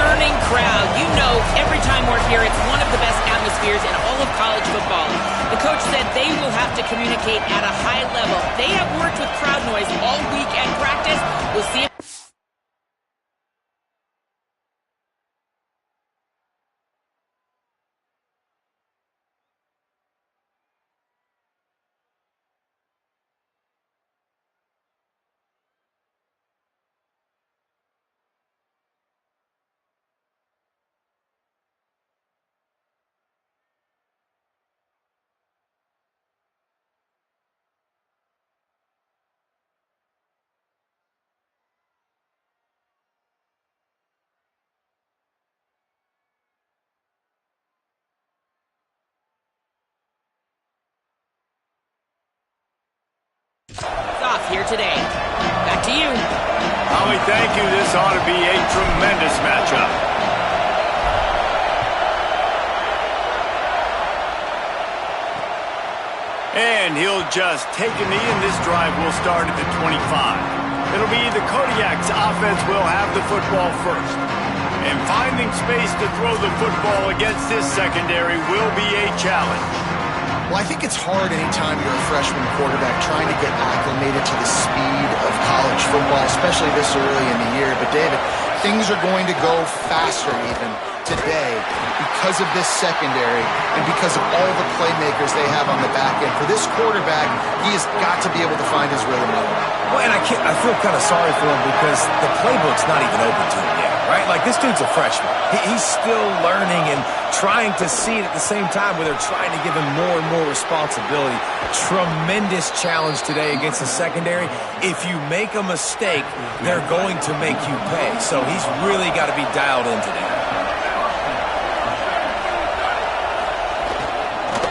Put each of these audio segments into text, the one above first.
discerning crowd. You know, every time we're here, it's one of the best atmospheres in all of college football. The coach said they will have to communicate at a high level. They have worked with crowd noise all week at practice. We'll see if off here today. Back to you. Holly, thank you. This ought to be a tremendous matchup. And he'll just take a knee, and this drive will start at the 25. It'll be the Kodiak's offense will have the football first. And finding space to throw the football against this secondary will be a challenge. Well, I think it's hard anytime you're a freshman quarterback trying to get acclimated to the speed of college football, especially this early in the year. But, David, things are going to go faster even today because of this secondary and because of all the playmakers they have on the back end. For this quarterback, he has got to be able to find his rhythm. Well, and I feel kind of sorry for him because the playbook's not even open to him yet, right? Like, this dude's a freshman. He's still learning and trying to see it at the same time where they're trying to give him more and more responsibility. Tremendous challenge today against the secondary. If you make a mistake, they're going to make you pay. So he's really got to be dialed in today.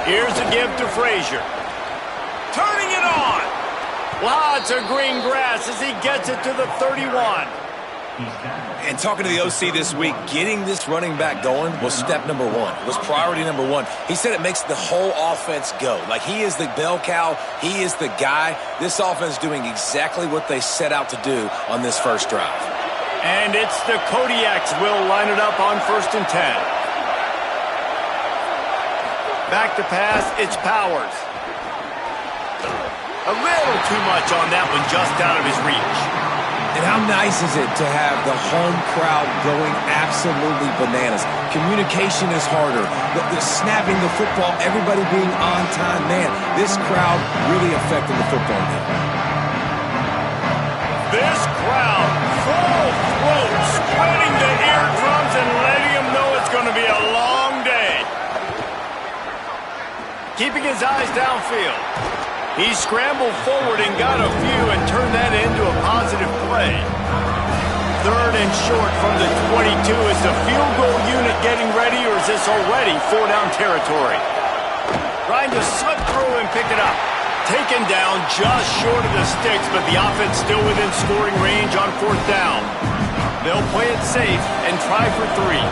Here's a give to Frazier. Turning it on. Lots of green grass as he gets it to the 31. And talking to the OC this week, getting this running back going was step number one, was priority number one. He said it makes the whole offense go. Like, he is the bell cow. He is the guy. This offense doing exactly what they set out to do on this first drive. And it's the Kodiaks will line it up on 1st and 10. Back to pass, it's Powers. A little too much on that one, just out of his reach. And how nice is it to have the home crowd going absolutely bananas? Communication is harder. The snapping the football, everybody being on time. Man, this crowd really affected the football game. This crowd, full throat, spreading the eardrums and letting them know it's going to be a long day. Keeping his eyes downfield. He scrambled forward and got a few and turned that into a positive play. 3rd and short from the 22. Is the field goal unit getting ready, or is this already 4-down territory? Trying to slip through and pick it up. Taken down just short of the sticks, but the offense still within scoring range on 4th down. They'll play it safe and try for 3.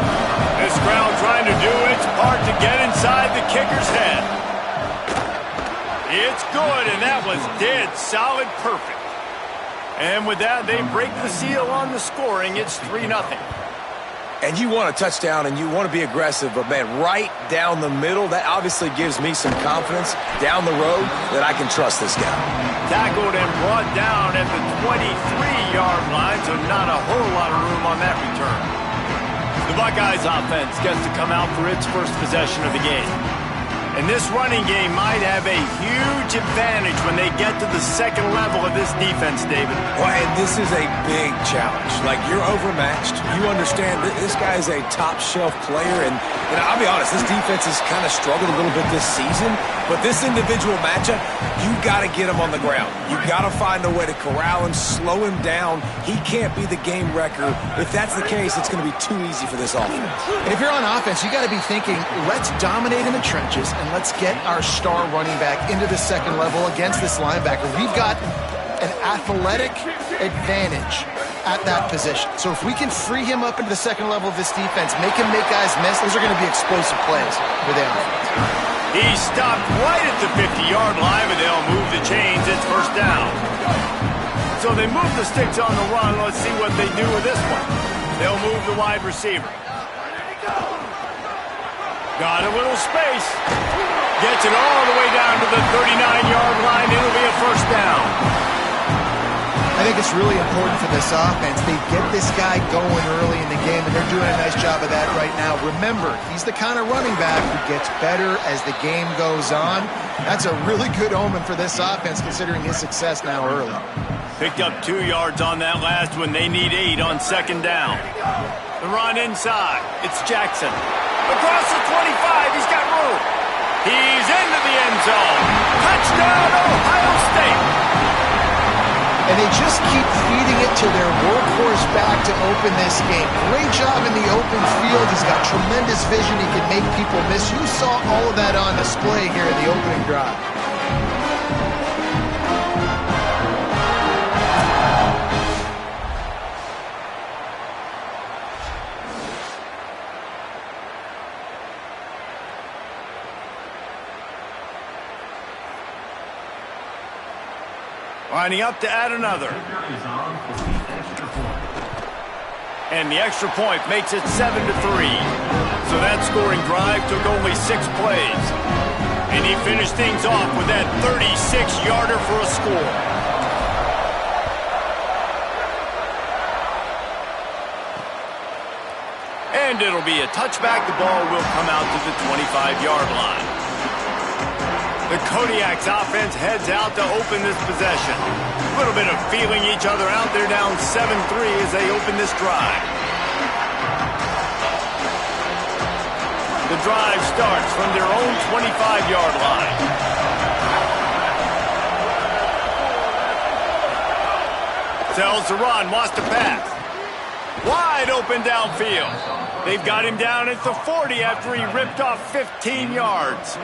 This crowd trying to do its part to get inside the kicker's head. It's good, and that was dead solid perfect. And with that, they break the seal on the scoring. It's 3-0. And you want a touchdown, and you want to be aggressive, but, man, right down the middle, that obviously gives me some confidence down the road that I can trust this guy. Tackled and brought down at the 23-yard line, so not a whole lot of room on that return. The Buckeyes offense gets to come out for its first possession of the game. And this running game might have a huge advantage when they get to the second level of this defense, David. Well, and this is a big challenge. Like, you're overmatched. You understand that this guy is a top-shelf player. And I'll be honest, this defense has kind of struggled a little bit this season. But this individual matchup, you got to get him on the ground. You got to find a way to corral him, slow him down. He can't be the game wrecker. If that's the case, it's going to be too easy for this offense. And if you're on offense, you got to be thinking, let's dominate in the trenches and let's get our star running back into the second level against this linebacker. We've got an athletic advantage at that position. So if we can free him up into the second level of this defense, make him make guys miss, those are going to be explosive plays for the offense. He stopped right at the 50-yard line, but they'll move the chains. It's 1st down. So they move the sticks on the run. Let's see what they do with this one. They'll move the wide receiver. Got a little space. Gets it all the way down to the 39-yard line. It'll be a first down. I think it's really important for this offense. They get this guy going early in the game, and they're doing a nice job of that right now. Remember, he's the kind of running back who gets better as the game goes on. That's a really good omen for this offense, considering his success now early. Picked up 2 yards on that last one. They need 8 on second down. The run inside. It's Jackson. Across the 25. He's got room. He's into the end zone. Touchdown, Ohio State. And they just keep feeding it to their workhorse back to open this game. Great job in the open field. He's got tremendous vision. He can make people miss. You saw all of that on display here in the opening drive. Lining up to add another. And the extra point makes it 7-3. So that scoring drive took only 6 plays. And he finished things off with that 36-yarder for a score. And it'll be a touchback. The ball will come out to the 25-yard line. The Kodiak's offense heads out to open this possession. A little bit of feeling each other out. They're down 7-3 as they open this drive. The drive starts from their own 25-yard line. Tells to run, wants to pass. Wide open downfield. They've got him down at the 40 after he ripped off 15 yards.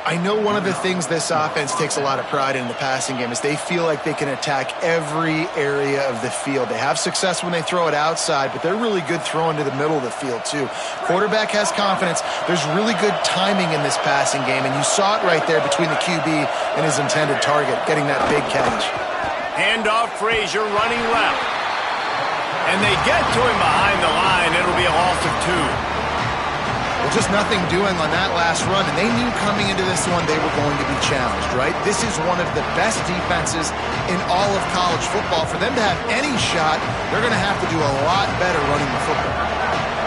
I know one of the things this offense takes a lot of pride in the passing game is they feel like they can attack every area of the field. They have success when they throw it outside, but they're really good throwing to the middle of the field too. Quarterback has confidence. There's really good timing in this passing game, and you saw it right there between the QB and his intended target, getting that big catch. Handoff, Frazier running left. And they get to him behind the line. It'll be a loss of 2. Well, just nothing doing on that last run, and they knew coming into this one they were going to be challenged, right? This is one of the best defenses in all of college football. For them to have any shot, they're going to have to do a lot better running the football.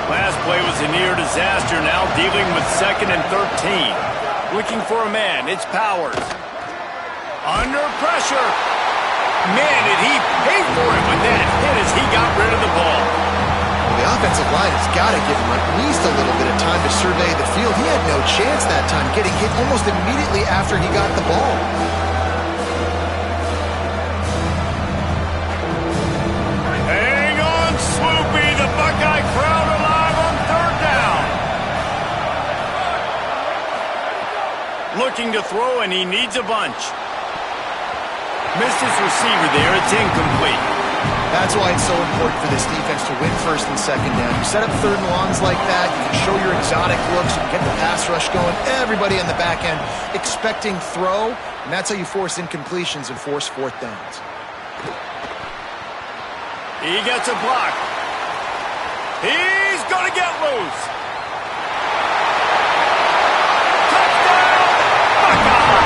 Last play was a near disaster, now dealing with 2nd and 13. Looking for a man, it's Powers. Under pressure. Man, did he pay for it with that hit as he got rid of the ball. The offensive line has got to give him at least a little bit of time to survey the field. He had no chance that time, getting hit almost immediately after he got the ball. Hang on, Swoopy, the Buckeye crowd alive on 3rd down. Looking to throw, and he needs a bunch. Missed his receiver there, it's incomplete. That's why it's so important for this defense to win 1st and 2nd down. You set up 3rd and longs like that, you can show your exotic looks, you can get the pass rush going, everybody in the back end expecting throw, and that's how you force incompletions and force 4th downs. He gets a block. He's going to get loose. Touchdown, Buckeye!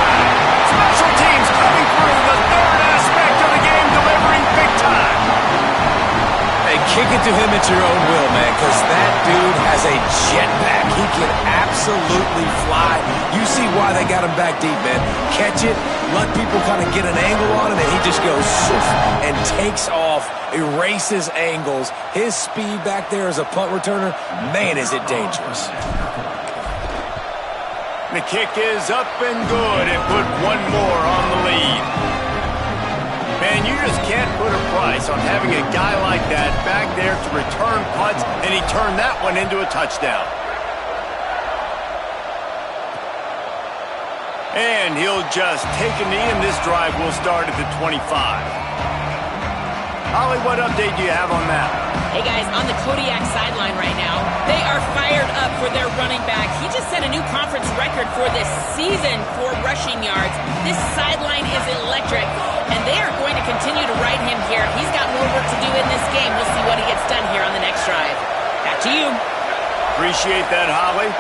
Special teams coming through, the 3rd aspect of the game, delivering big time. Hey, kick it to him at your own will, man, because that dude has a jetpack. He can absolutely fly. You see why they got him back deep, man. Catch it, let people kind of get an angle on him, and he just goes and takes off, erases angles. His speed back there as a punt returner, man, is it dangerous. The kick is up and good and put one more on the lead. Man, you just can't put a price on having a guy like that back there to return punts, and he turned that one into a touchdown. And he'll just take a knee, and this drive will start at the 25. Holly, what update do you have on that? Hey guys, on the Kodiak sideline right now, they are fired up for their running back. He just set a new conference record for this season for rushing yards. This sideline is electric, and they are going to continue to ride him here. He's got more work to do in this game. We'll see what he gets done here on the next drive. Back to you. Appreciate that, Holly.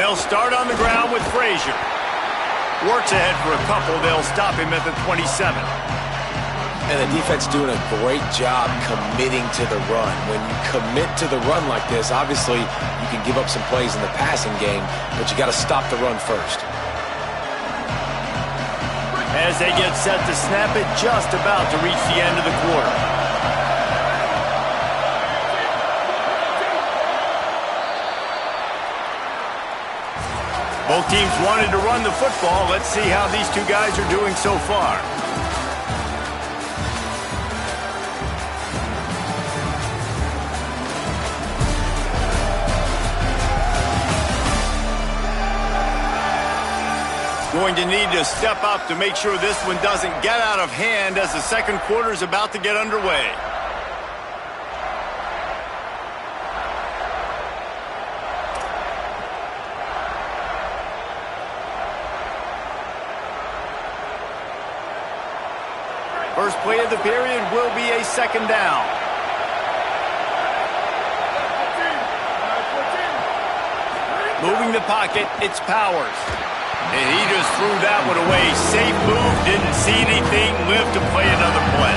They'll start on the ground with Frazier. Works ahead for a couple. They'll stop him at the 27. And the defense doing a great job committing to the run. When you commit to the run like this, obviously you can give up some plays in the passing game, but you got to stop the run first. As they get set to snap it, just about to reach the end of the quarter. Both teams wanted to run the football. Let's see how these two guys are doing so far. Going to need to step up to make sure this one doesn't get out of hand as the second quarter is about to get underway. First play of the period will be a second down. Moving the pocket, it's Powers. And he just threw that one away. Safe move, didn't see anything, lived to play another play.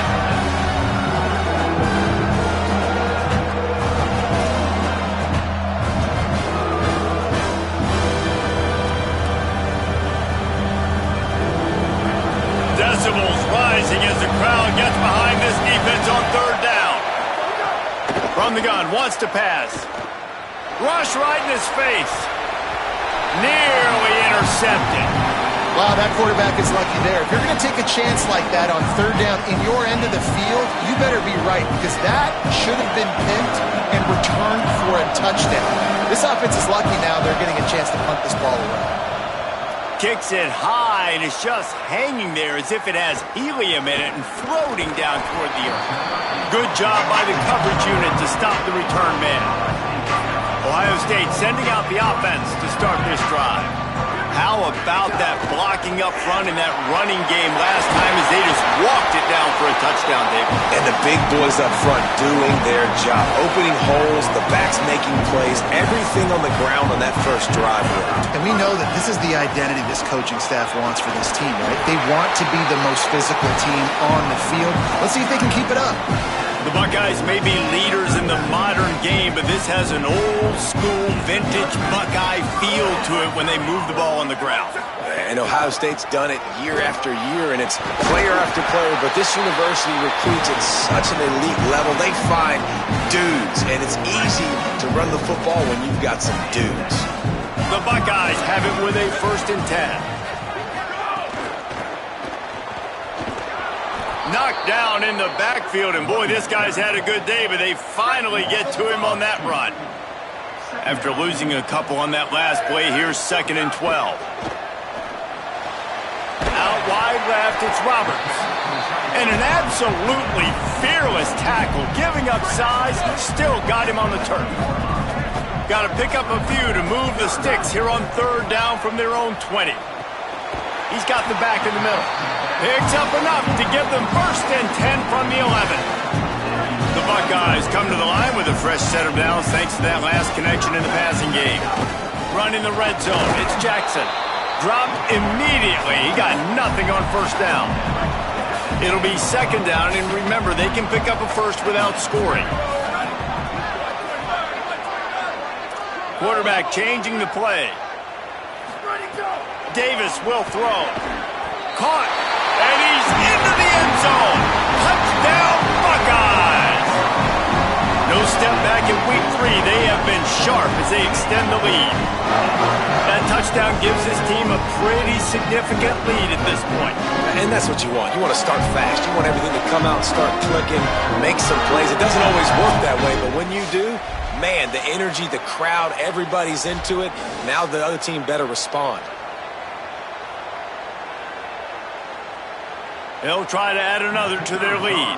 Decibels rising as the crowd gets behind this defense on third down. From the gun, wants to pass. Rush right in his face. Nearly intercepted. Wow, that quarterback is lucky there. If you're going to take a chance like that on third down in your end of the field, you better be right, because that should have been picked and returned for a touchdown. This offense is lucky now they're getting a chance to punt this ball away. Kicks it high, and it's just hanging there as if it has helium in it and floating down toward the earth. Good job by the coverage unit to stop the return man. Ohio State sending out the offense to start this drive. How about that blocking up front in that running game last time as they just walked it down for a touchdown, David? And the big boys up front doing their job. Opening holes, the backs making plays, everything on the ground on that first drive worked. And we know that this is the identity this coaching staff wants for this team, right? They want to be the most physical team on the field. Let's see if they can keep it up. The Buckeyes may be leaders in the modern game, but this has an old-school, vintage Buckeye feel to it when they move the ball on the ground. And Ohio State's done it year after year, and it's player after player, but this university recruits at such an elite level. They find dudes, and it's easy to run the football when you've got some dudes. The Buckeyes have it with a 1st and 10. Knocked down in the backfield, and boy, this guy's had a good day, but they finally get to him on that run. After losing a couple on that last play, here's 2nd and 12. Out wide left, it's Roberts. And an absolutely fearless tackle, giving up size, still got him on the turf. Got to pick up a few to move the sticks here on third down from their own 20. He's got the back in the middle. Picks up enough to give them 1st and 10 from the 11. The Buckeyes come to the line with a fresh set of downs thanks to that last connection in the passing game. Run in the red zone. It's Jackson. Dropped immediately. He got nothing on 1st down. It'll be 2nd down, and remember, they can pick up a 1st without scoring. Quarterback changing the play. Davis will throw. Caught. And he's into the end zone. Touchdown, Buckeyes. No step back in week 3. They have been sharp as they extend the lead. That touchdown gives this team a pretty significant lead at this point. And that's what you want. You want to start fast. You want everything to come out and start clicking, make some plays. It doesn't always work that way, but when you do, man, the energy, the crowd, everybody's into it. Now the other team better respond. They'll try to add another to their lead.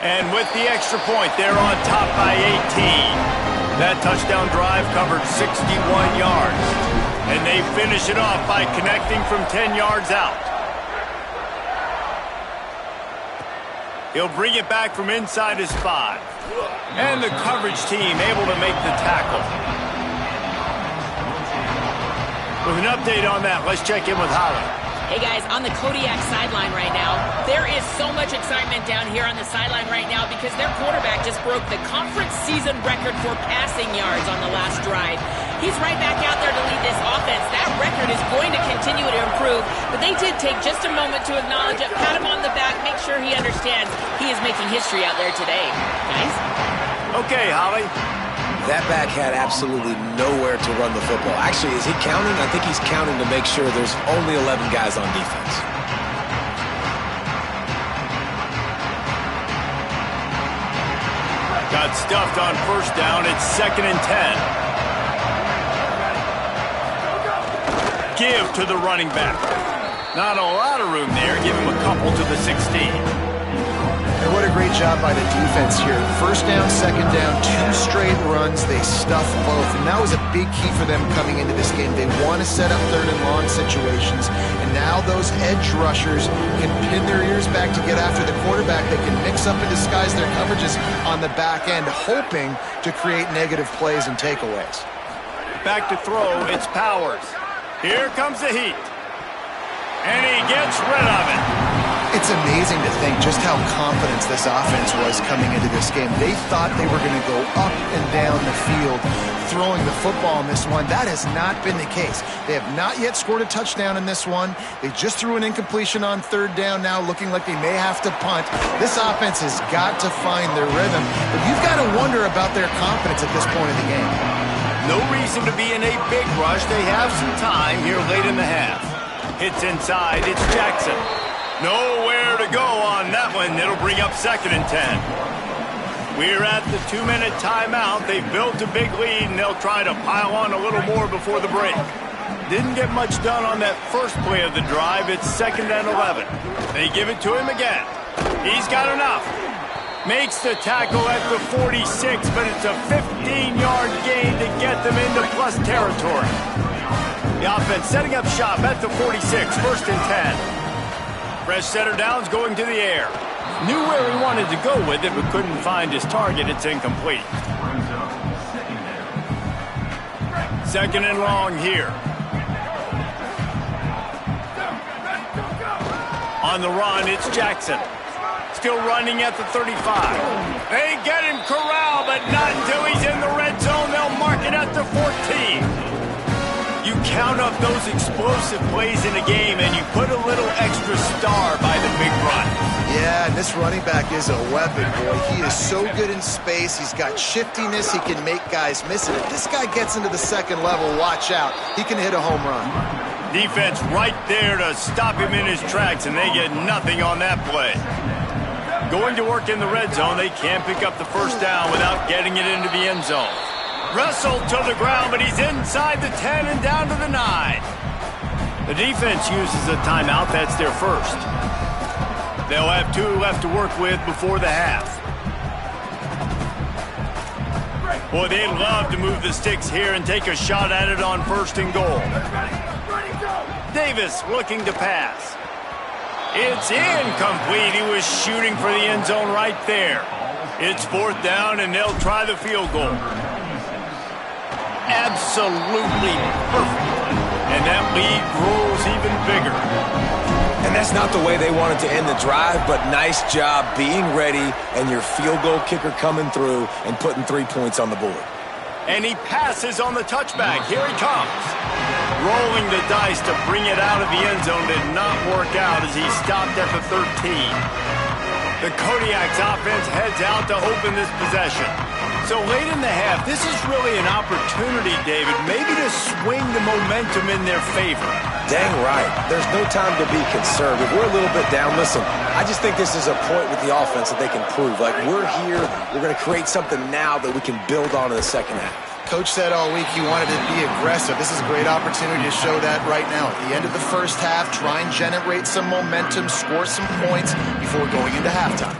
And with the extra point, they're on top by 18. That touchdown drive covered 61 yards. And they finish it off by connecting from 10 yards out. He'll bring it back from inside his 5. And the coverage team able to make the tackle. With an update on that, let's check in with Holly. Hey guys, on the Kodiak sideline right now, there is so much excitement down here on the sideline right now because their quarterback just broke the conference season record for passing yards on the last drive. He's right back out there to lead this offense. That record is going to continue to improve, but they did take just a moment to acknowledge it, pat him on the back, make sure he understands he is making history out there today. Guys? Okay, Holly. That back had absolutely nowhere to run the football. Actually, is he counting? I think he's counting to make sure there's only 11 guys on defense. Got stuffed on first down. It's 2nd and 10. Give to the running back. Not a lot of room there. Give him a couple to the 16. And what a great job by the defense here. First down, second down, 2 straight runs. They stuffed both. And that was a big key for them coming into this game. They want to set up 3rd and long situations. And now those edge rushers can pin their ears back to get after the quarterback. They can mix up and disguise their coverages on the back end, hoping to create negative plays and takeaways. Back to throw. It's Powers. Here comes the heat. And he gets rid of it. It's amazing to think just how confident this offense was coming into this game. They thought they were going to go up and down the field throwing the football in this one. That has not been the case. They have not yet scored a touchdown in this one. They just threw an incompletion on 3rd down now, looking like they may have to punt. This offense has got to find their rhythm, but you've got to wonder about their confidence at this point of the game. No reason to be in a big rush. They have some time here late in the half. Hits inside. It's Jackson. Nowhere to go on that one. It'll bring up 2nd and 10. We're at the 2-minute timeout. They've built a big lead, and they'll try to pile on a little more before the break. Didn't get much done on that first play of the drive. It's 2nd and 11. They give it to him again. He's got enough. Makes the tackle at the 46, but it's a 15-yard gain to get them into plus territory. The offense setting up shop at the 46, 1st and 10. Fresh setter down's going to the air. Knew where he wanted to go with it, but couldn't find his target. It's incomplete. 2nd and long here. On the run, it's Jackson. Still running at the 35. They get him corralled, but not until he's in the red zone. They'll mark it at the 14. You count up those explosive plays in a game, and you put a little extra star by the big run. Yeah, and this running back is a weapon, boy. He is so good in space. He's got shiftiness. He can make guys miss it. If this guy gets into the 2nd level, watch out. He can hit a home run. Defense right there to stop him in his tracks, and they get nothing on that play. Going to work in the red zone, they can't pick up the first down without getting it into the end zone. Wrestled to the ground, but he's inside the 10 and down to the 9. The defense uses a timeout. That's their first. They'll have 2 left to work with before the half. Boy, they'd love to move the sticks here and take a shot at it on 1st and goal. Davis looking to pass. It's incomplete. He was shooting for the end zone right there. It's 4th down, and they'll try the field goal. Absolutely perfect. And that lead grows even bigger. And that's not the way they wanted to end the drive, but nice job being ready and your field goal kicker coming through and putting 3 points on the board. And he passes on the touchback. Here he comes. Rolling the dice to bring it out of the end zone did not work out as he stopped at the 13. The Kodiak's offense heads out to open this possession. So late in the half, this is really an opportunity, David, maybe to swing the momentum in their favor. Dang right. There's no time to be concerned. If we're a little bit down, listen, I just think this is a point with the offense that they can prove. Like, we're here, we're going to create something now that we can build on in the second half. Coach said all week he wanted to be aggressive. This is a great opportunity to show that right now. At the end of the first half, try and generate some momentum, score some points before going into halftime.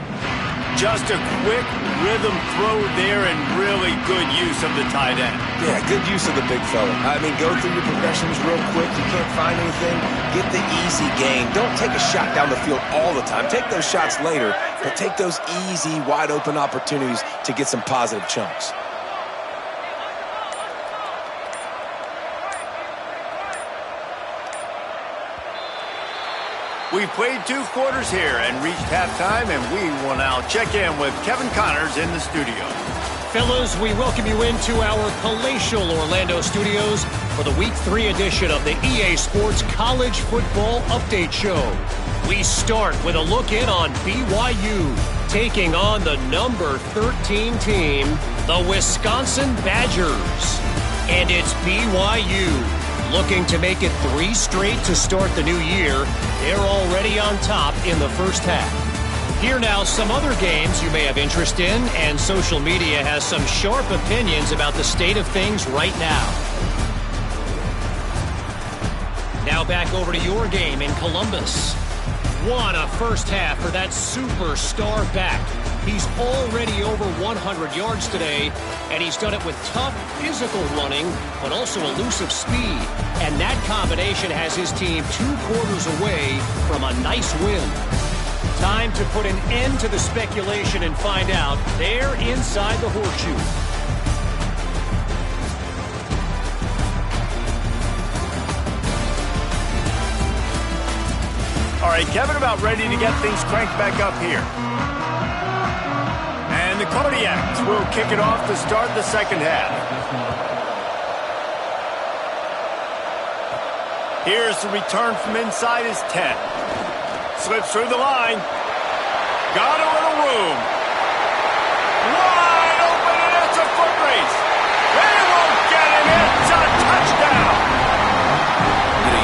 Just a quick rhythm throw there and really good use of the tight end. Yeah, good use of the big fella. I mean, go through your progressions real quick. You can't find anything, get the easy gain. Don't take a shot down the field all the time. Take those shots later, but take those easy, wide-open opportunities to get some positive chunks. We've played 2 quarters here and reached halftime, and we will now check in with Kevin Connors in the studio. Fellas, we welcome you into our palatial Orlando studios for the Week 3 edition of the EA Sports College Football Update Show. We start with a look in on BYU, taking on the number 13 team, the Wisconsin Badgers. And it's BYU looking to make it 3 straight to start the new year. They're already on top in the first half. Here now, some other games you may have interest in, and social media has some sharp opinions about the state of things right now. Now back over to your game in Columbus. What a first half for that superstar back. He's already over 100 yards today, and he's done it with tough physical running, but also elusive speed. And that combination has his team 2 quarters away from a nice win. Time to put an end to the speculation and find out. They're inside the horseshoe. All right, Kevin about ready to get things cranked back up here. And the Kodiaks will kick it off to start the second half. Here's the return from inside his 10. Slips through the line. Got a little room. Wide open, and it's a foot race. They won't get him. It's a touchdown.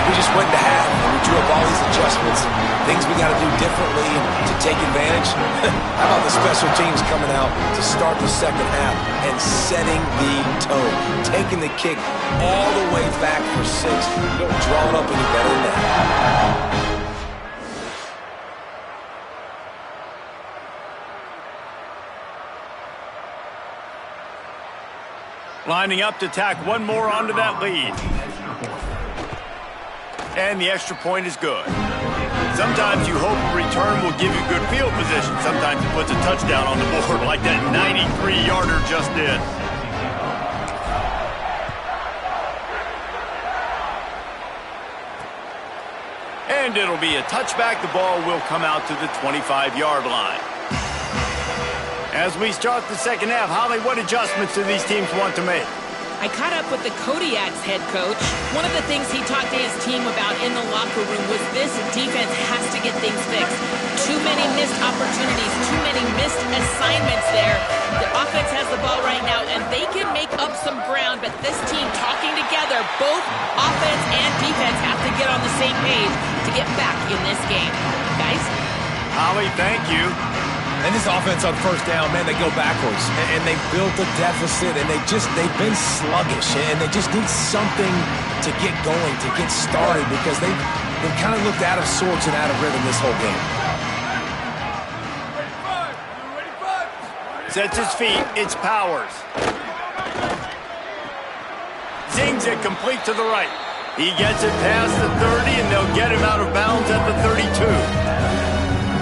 We just went to half and we drew up all these adjustments, things we got to do differently to take advantage. How about the special teams coming out to start the second half and setting the tone, taking the kick all the way back for 6. You don't draw it up any better than that. Lining up to tack one more onto that lead. And the extra point is good. Sometimes you hope a return will give you good field position. Sometimes it puts a touchdown on the board like that 93-yarder just did. And it'll be a touchback. The ball will come out to the 25-yard line. As we start the second half, Holly, what adjustments do these teams want to make? I caught up with the Kodiaks head coach. One of the things he talked to his team about in the locker room was this defense has to get things fixed. Too many missed opportunities, too many missed assignments there. The offense has the ball right now, and they can make up some ground, but this team talking together, both offense and defense have to get on the same page to get back in this game. Guys? Holly, thank you. And this offense on first down, man, they go backwards. And they built a deficit, and they've been sluggish. And they just need something to get going, to get started, because they've kind of looked out of sorts and out of rhythm this whole game. Sets his feet, it's Powers. Zings it complete to the right. He gets it past the 30, and they'll get him out of bounds at the 32.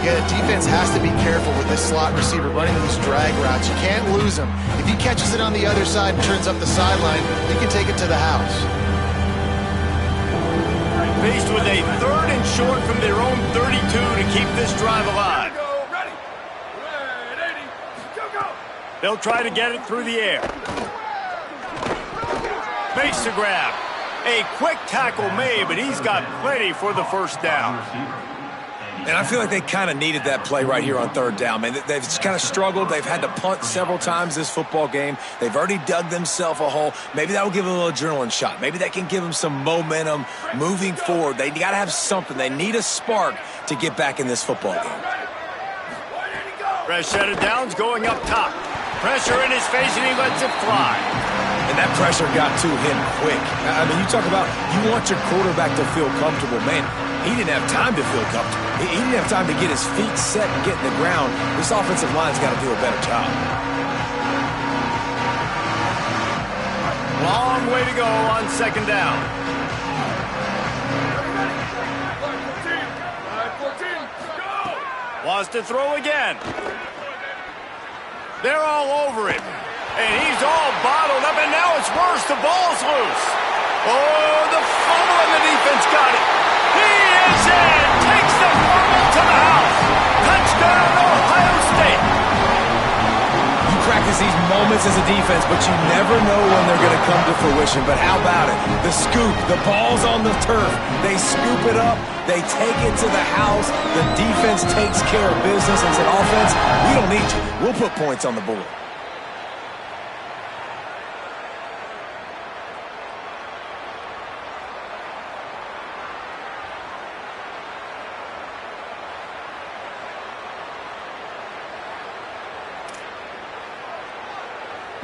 Yeah, the defense has to be careful with this slot receiver running these drag routes. You can't lose him. If he catches it on the other side and turns up the sideline, he can take it to the house. Faced with a 3rd and short from their own 32 to keep this drive alive. They'll try to get it through the air. Makes the grab. A quick tackle made, but he's got plenty for the first down. And I feel like they kind of needed that play right here on 3rd down, man. They've just kind of struggled. They've had to punt several times this football game. They've already dug themselves a hole. Maybe that will give them a little adrenaline shot. Maybe that can give them some momentum moving forward. They got to have something. They need a spark to get back in this football game. Fresh set of downs going up top. Pressure in his face, and he lets it fly. And that pressure got to him quick. I mean, you talk about you want your quarterback to feel comfortable. Man, he didn't have time to feel comfortable. He didn't have time to get his feet set and get in the ground. This offensive line's got to do a better job. Long way to go on second down. Wants to throw again. They're all over him. And he's all bottled up, and now it's worse. The ball's loose. Oh, the fumble, and the defense got it. He is in. Takes the fumble to the house. Touchdown, Ohio State. You practice these moments as a defense, but you never know when they're going to come to fruition. But how about it? The scoop. The ball's on the turf. They scoop it up. They take it to the house. The defense takes care of business and said, offense, we don't need you. We'll put points on the board.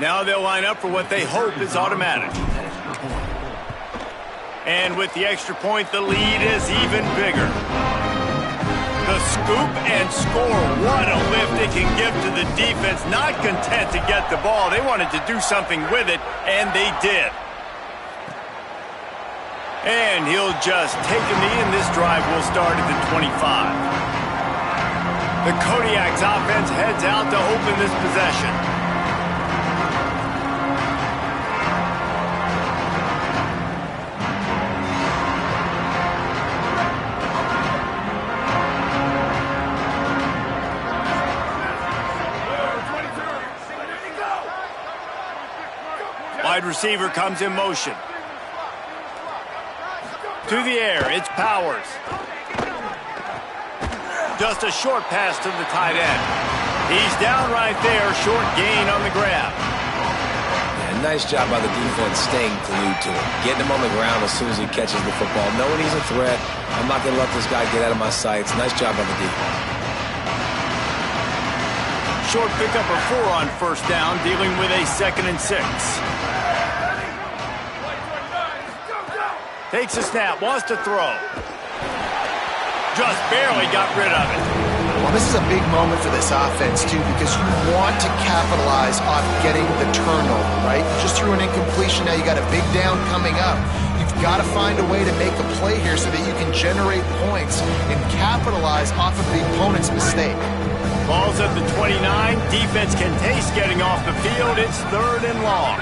Now they'll line up for what they hope is automatic. And with the extra point, the lead is even bigger. The scoop and score. What a lift it can give to the defense. Not content to get the ball. They wanted to do something with it, and they did. And he'll just take a knee, and this drive will start at the 25. The Kodiak's offense heads out to open this possession. Wide receiver comes in motion. To the air, it's Powers. Just a short pass to the tight end. He's down right there, short gain on the grab. Yeah, nice job by the defense staying glued to him. Getting him on the ground as soon as he catches the football. Knowing he's a threat, I'm not going to let this guy get out of my sights. Nice job by the defense. Short pickup of 4 on first down, dealing with a 2nd and 6. Takes a snap, wants to throw. Just barely got rid of it. Well, this is a big moment for this offense, too, because you want to capitalize off getting the turnover, right? Just threw an incompletion, now you got a big down coming up. You've got to find a way to make a play here so that you can generate points and capitalize off of the opponent's mistake. Ball's at the 29. Defense can taste getting off the field. It's 3rd and long.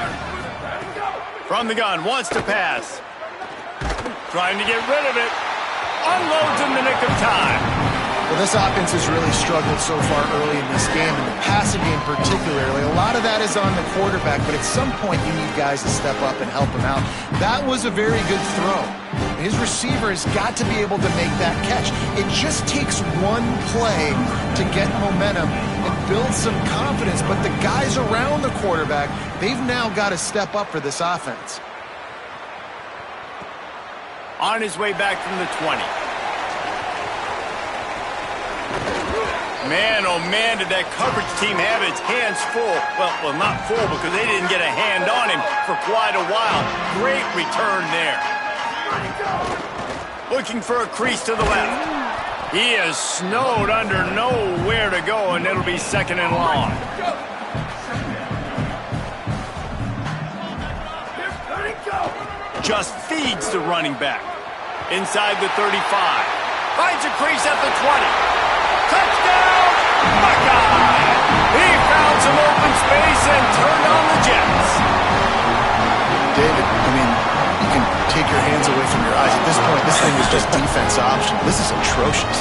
From the gun, wants to pass. Trying to get rid of it. Unloads in the nick of time. Well, this offense has really struggled so far early in this game, and the passing game particularly. A lot of that is on the quarterback, but at some point you need guys to step up and help him out. That was a very good throw. His receiver has got to be able to make that catch. It just takes one play to get momentum and build some confidence, but the guys around the quarterback, they've now got to step up for this offense. On his way back from the 20. Man, oh man, did that coverage team have its hands full. Well, not full because they didn't get a hand on him for quite a while. Great return there. Looking for a crease to the left. He is snowed under, nowhere to go, and it'll be 2nd and long. Just feeds the running back. Inside the 35. Finds a crease at the 20. Touchdown, Buckeye! He found some open space and turned on the Jets. David, I mean, you can take your hands away from your eyes. At this point, this thing is just defense option. This is atrocious.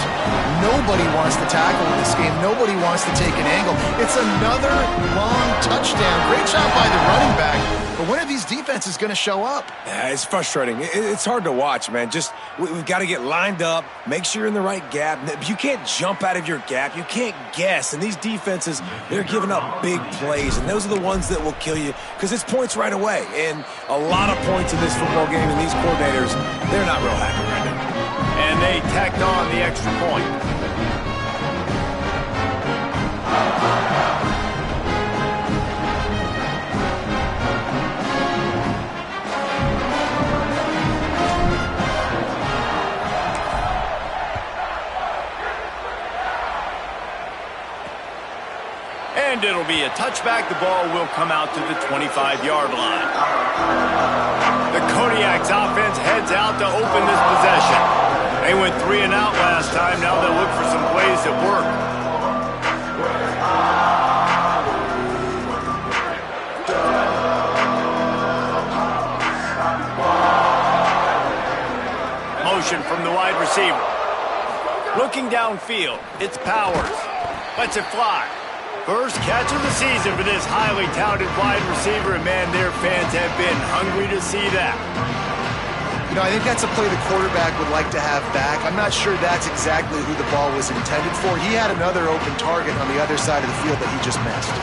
Nobody wants to tackle in this game. Nobody wants to take an angle. It's another long touchdown. Great job by the running back. But when are these defenses going to show up? Yeah, it's frustrating. It's hard to watch, man. Just we've got to get lined up, make sure you're in the right gap. You can't jump out of your gap. You can't guess. And these defenses, they're giving up big plays, and those are the ones that will kill you because it's points right away. And a lot of points in this football game, and these coordinators, they're not real happy right now. And they tacked on the extra point. And it'll be a touchback. The ball will come out to the 25-yard line. The Kodiak's offense heads out to open this possession. They went 3 and out last time. Now they'll look for some plays that work. Motion from the wide receiver. Looking downfield, it's Powers. Lets it fly. First catch of the season for this highly touted wide receiver, and man, their fans have been hungry to see that. You know, I think that's a play the quarterback would like to have back. I'm not sure that's exactly who the ball was intended for. He had another open target on the other side of the field that he just missed.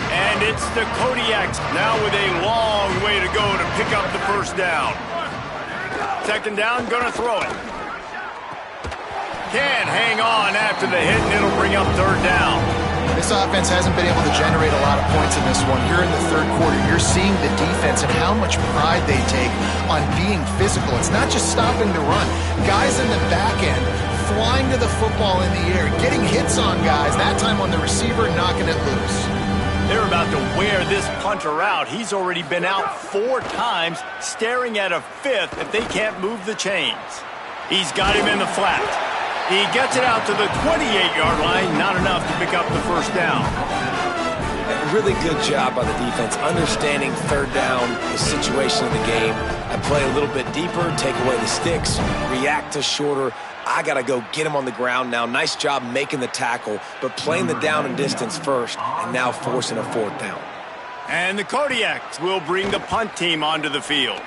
And it's the Kodiaks now with a long way to go to pick up the first down. Second down, gonna throw it. Can't hang on after the hit, and it'll bring up third down. This offense hasn't been able to generate a lot of points in this one. Here in the third quarter, you're seeing the defense and how much pride they take on being physical. It's not just stopping the run. Guys in the back end flying to the football in the air, getting hits on guys, that time on the receiver, knocking it loose. They're about to wear this punter out. He's already been out 4 times, staring at a 5th if they can't move the chains. He's got him in the flat. He gets it out to the 28-yard line, not enough to pick up the first down. A really good job by the defense, understanding third down, the situation of the game. I play a little bit deeper, take away the sticks, react to shorter. I got to go get him on the ground now. Nice job making the tackle, but playing the down and distance first, and now forcing a 4th down. And the Kodiaks will bring the punt team onto the field.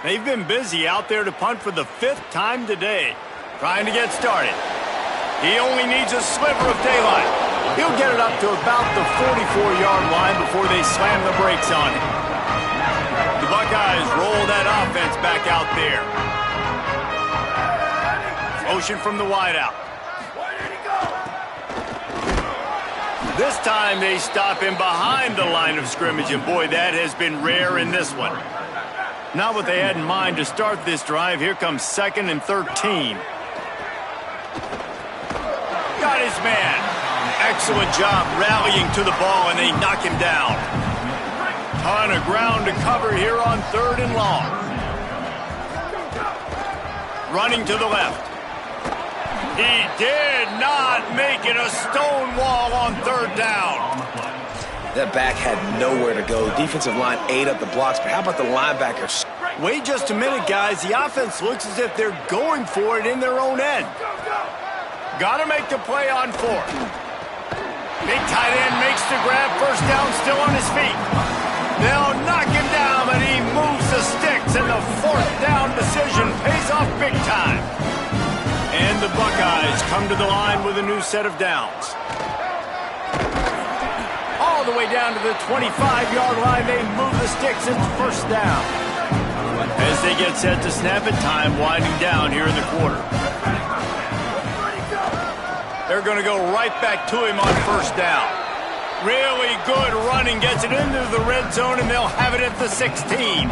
They've been busy out there to punt for the 5th time today. Trying to get started. He only needs a sliver of daylight. He'll get it up to about the 44-yard line before they slam the brakes on him. The Buckeyes roll that offense back out there. Motion from the wideout. This time they stop him behind the line of scrimmage, and boy, that has been rare in this one. Not what they had in mind to start this drive. Here comes 2nd and 13. Got his man. Excellent job rallying to the ball, and they knock him down. Ton of ground to cover here on 3rd and long. Running to the left. He did not make it a stone wall on 3rd down. That back had nowhere to go. Defensive line ate up the blocks, but how about the linebackers? Wait just a minute, guys. The offense looks as if they're going for it in their own end. Got to make the play on 4th. Big tight end makes the grab. First down, still on his feet. They'll knock him down, but he moves the sticks, and the 4th down decision pays off big time. And the Buckeyes come to the line with a new set of downs. All the way down to the 25-yard line, they move the sticks into first down. As they get set to snap it, time winding down here in the quarter. They're going to go right back to him on first down. Really good running, gets it into the red zone, and they'll have it at the 16.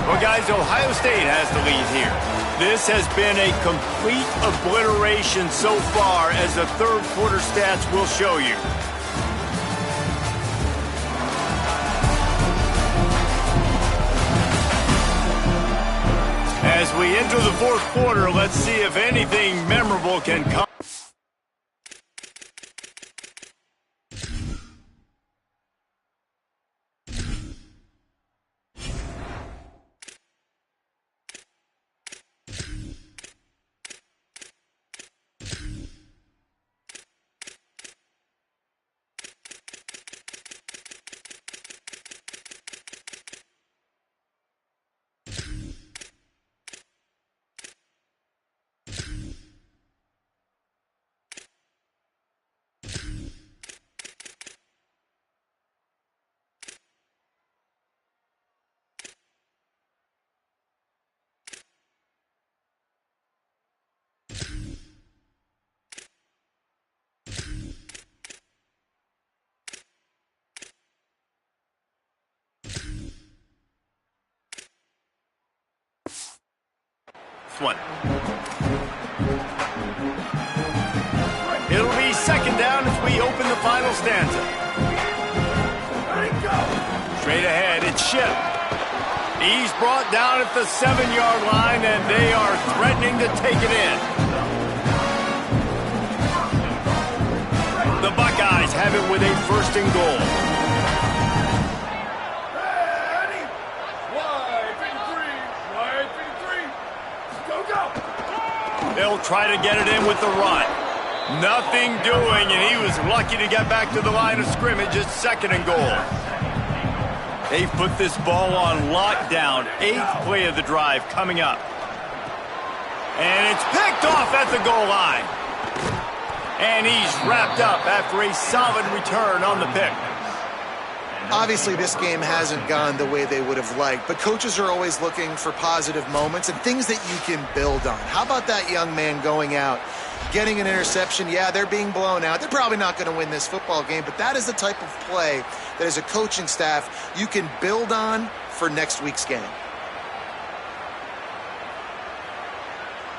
Well, guys, Ohio State has the lead here. This has been a complete obliteration so far, as the third quarter stats will show you. As we enter the fourth quarter, let's see if anything memorable can come. One. final stanza. Straight ahead, it's Shipp. He's brought down at the 7-yard line, and they are threatening to take it in. The Buckeyes have it with a 1st and goal. They'll try to get it in with the run. Nothing doing, and he was lucky to get back to the line of scrimmage. It's 2nd and goal. They've put this ball on lockdown. 8th play of the drive coming up. And it's picked off at the goal line. And he's wrapped up after a solid return on the pick. Obviously, this game hasn't gone the way they would have liked, but coaches are always looking for positive moments and things that you can build on. How about that young man going out, getting an interception? Yeah, they're being blown out. They're probably not going to win this football game, but that is the type of play that as a coaching staff you can build on for next week's game.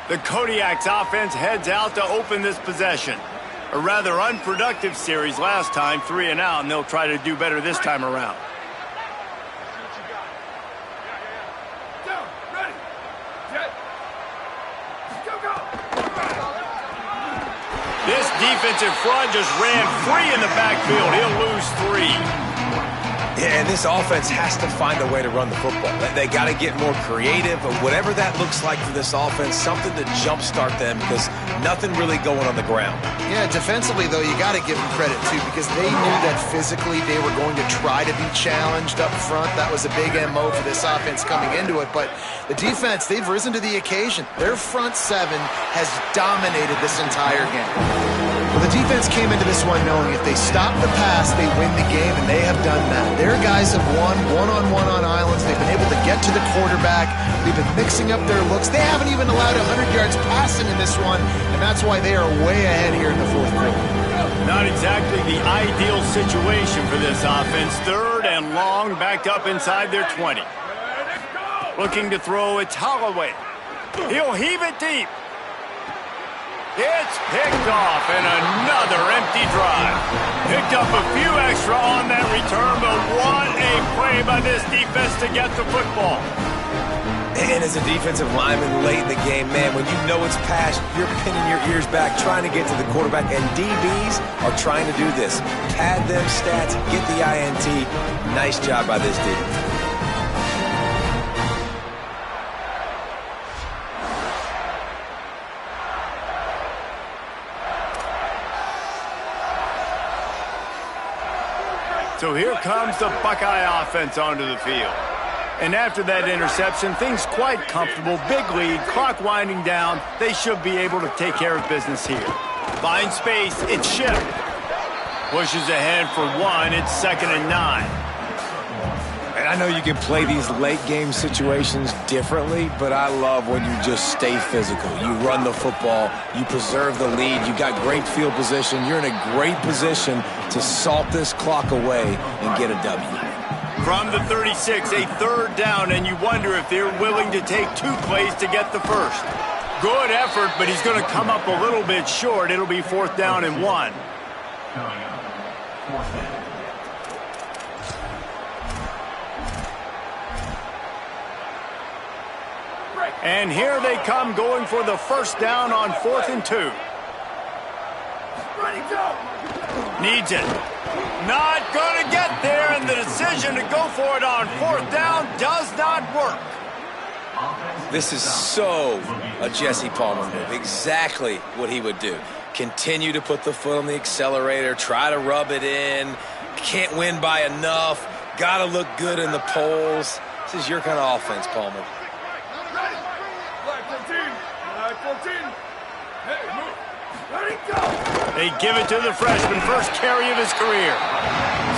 The Kodiak's offense heads out to open this possession. A rather unproductive series last time, 3 and out, and they'll try to do better this time around. This defensive front just ran free in the backfield. He'll lose 3. Yeah, and this offense has to find a way to run the football. They got to get more creative, but whatever that looks like for this offense, something to jumpstart them because nothing really going on the ground. Yeah, defensively, though, you got to give them credit, too, because they knew that physically they were going to try to be challenged up front. That was a big MO for this offense coming into it. But the defense, they've risen to the occasion. Their front 7 has dominated this entire game. Well, the defense came into this one knowing if they stop the pass, they win the game, and they have done that. Their guys have won one-on-one on islands. They've been able to get to the quarterback. They've been mixing up their looks. They haven't even allowed 100 yards passing in this one, and that's why they are way ahead here in the 4th quarter. Not exactly the ideal situation for this offense. 3rd and long, backed up inside their 20. Looking to throw, it's Holloway. He'll heave it deep. It's picked off, and another empty drive. Picked up a few extra on that return, but what a play by this defense to get the football. And as a defensive lineman late in the game, man, when you know it's past, you're pinning your ears back, trying to get to the quarterback, and DBs are trying to do this. Pad them stats, get the INT. Nice job by this defense. So here comes the Buckeye offense onto the field. And after that interception, things quite comfortable. Big lead, clock winding down. They should be able to take care of business here. Finds space, it's Shipp. Pushes ahead for 1, it's 2nd and 9. And I know you can play these late game situations differently, but I love when you just stay physical. You run the football, you preserve the lead, you got great field position, you're in a great position to salt this clock away and get a W. From the 36, a 3rd down, and you wonder if they're willing to take 2 plays to get the first. Good effort, but he's going to come up a little bit short. It'll be 4th down and 1. And here they come going for the 1st down on 4th and 2. Needs it. Not going to get there, and the decision to go for it on 4th down does not work. This is so a Jesse Palmer move. Exactly what he would do. Continue to put the foot on the accelerator, try to rub it in. Can't win by enough. Got to look good in the polls. This is your kind of offense, Palmer. They give it to the freshman, first carry of his career.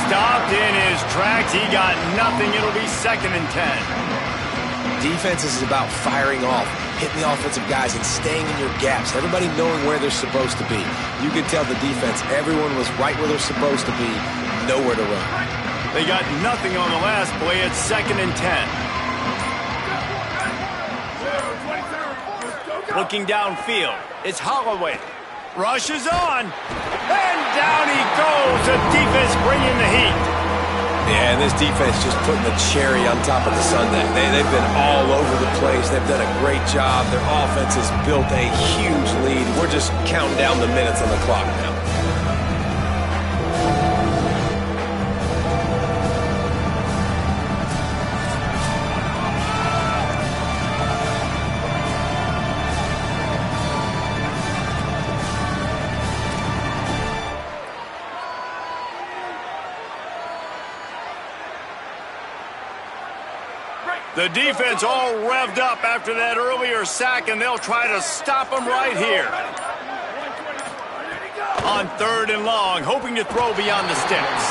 Stopped in his tracks. He got nothing. It'll be 2nd and 10. Defense is about firing off, hitting the offensive guys and staying in your gaps. Everybody knowing where they're supposed to be. You could tell the defense, everyone was right where they're supposed to be, nowhere to run. They got nothing on the last play. It's 2nd and 10. Looking downfield, it's Holloway. Rushes on, and down he goes. The defense bringing the heat. Yeah, and this defense just putting the cherry on top of the sundae. They've been all over the place. They've done a great job. Their offense has built a huge lead. We're just counting down the minutes on the clock now. The defense all revved up after that earlier sack, and they'll try to stop them right here. On 3rd and long, hoping to throw beyond the sticks.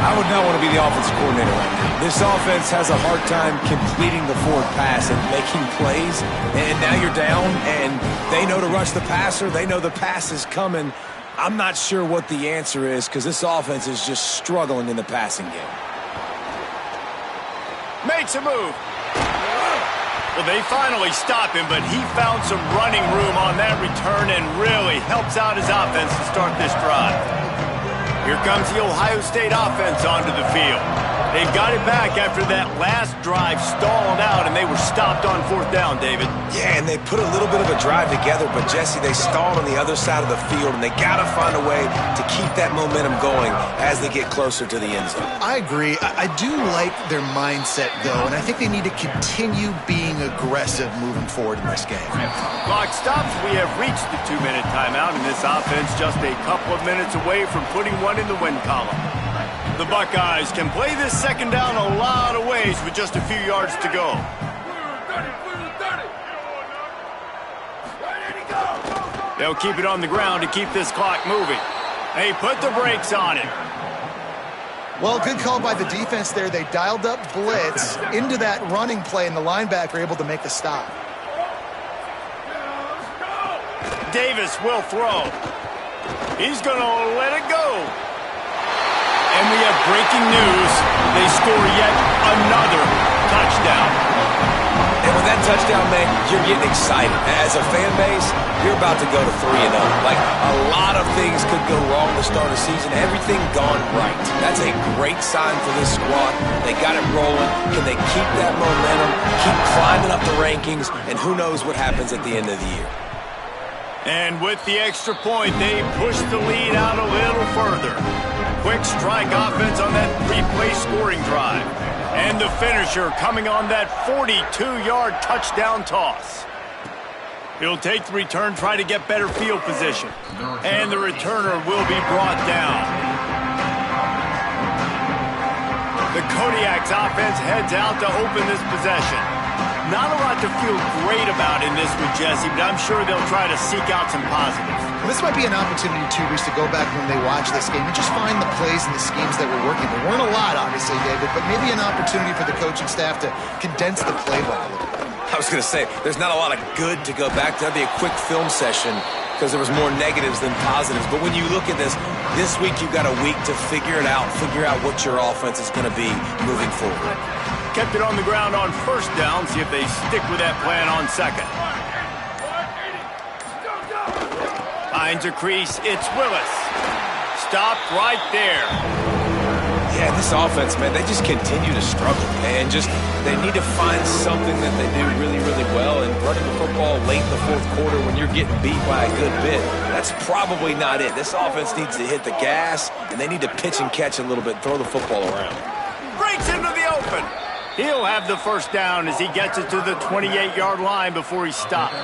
I would not want to be the offensive coordinator right now. This offense has a hard time completing the forward pass and making plays, and now you're down, and they know to rush the passer. They know the pass is coming. I'm not sure what the answer is because this offense is just struggling in the passing game. Makes a move. Well, they finally stop him, but he found some running room on that return and really helps out his offense to start this drive. Here comes the Ohio State offense onto the field. They've got it back after that last drive stalled out, and they were stopped on 4th down, David. Yeah, and they put a little bit of a drive together, but, Jesse, they stalled on the other side of the field, and they got to find a way to keep that momentum going as they get closer to the end zone. I agree. I do like their mindset, though, and I think they need to continue being aggressive moving forward in this game. Clock stops. We have reached the 2-minute timeout, and this offense just a couple of minutes away from putting one in the win column. The Buckeyes can play this 2nd down a lot of ways with just a few yards to go. They'll keep it on the ground to keep this clock moving. They put the brakes on it. Well, good call by the defense there. They dialed up blitz into that running play, and the linebacker able to make the stop. Davis will throw. He's going to let it go. And we have breaking news. They score yet another touchdown. And with that touchdown, man, you're getting excited. As a fan base, you're about to go to 3-0. Like, a lot of things could go wrong to start a season. Everything gone right. That's a great sign for this squad. They got it rolling. Can they keep that momentum, keep climbing up the rankings, and who knows what happens at the end of the year. And with the extra point, they push the lead out a little further. Quick strike offense on that 3-play scoring drive. And the finisher coming on that 42-yard touchdown toss. He'll take the return, try to get better field position. And the returner will be brought down. The Kodiak's offense heads out to open this possession. Not a lot to feel great about in this with Jesse, but I'm sure they'll try to seek out some positives. Well, this might be an opportunity, too, Reese, to go back when they watch this game and just find the plays and the schemes that were working. There weren't a lot, obviously, David, but maybe an opportunity for the coaching staff to condense the playbook a little bit. I was going to say, there's not a lot of good to go back to. That'd be a quick film session because there was more negatives than positives. But when you look at this week you've got a week to figure it out, figure out what your offense is going to be moving forward. Kept it on the ground on 1st down. See if they stick with that plan on 2nd. Finds a crease. It's Willis. Stopped right there. Yeah, this offense, man, they just continue to struggle. And they need to find something that they do really, really well. And running the football late in the 4th quarter when you're getting beat by a good bit, that's probably not it. This offense needs to hit the gas, and they need to pitch and catch a little bit, throw the football around. Breaks into the open. He'll have the 1st down as he gets it to the 28-yard line before he's stopped.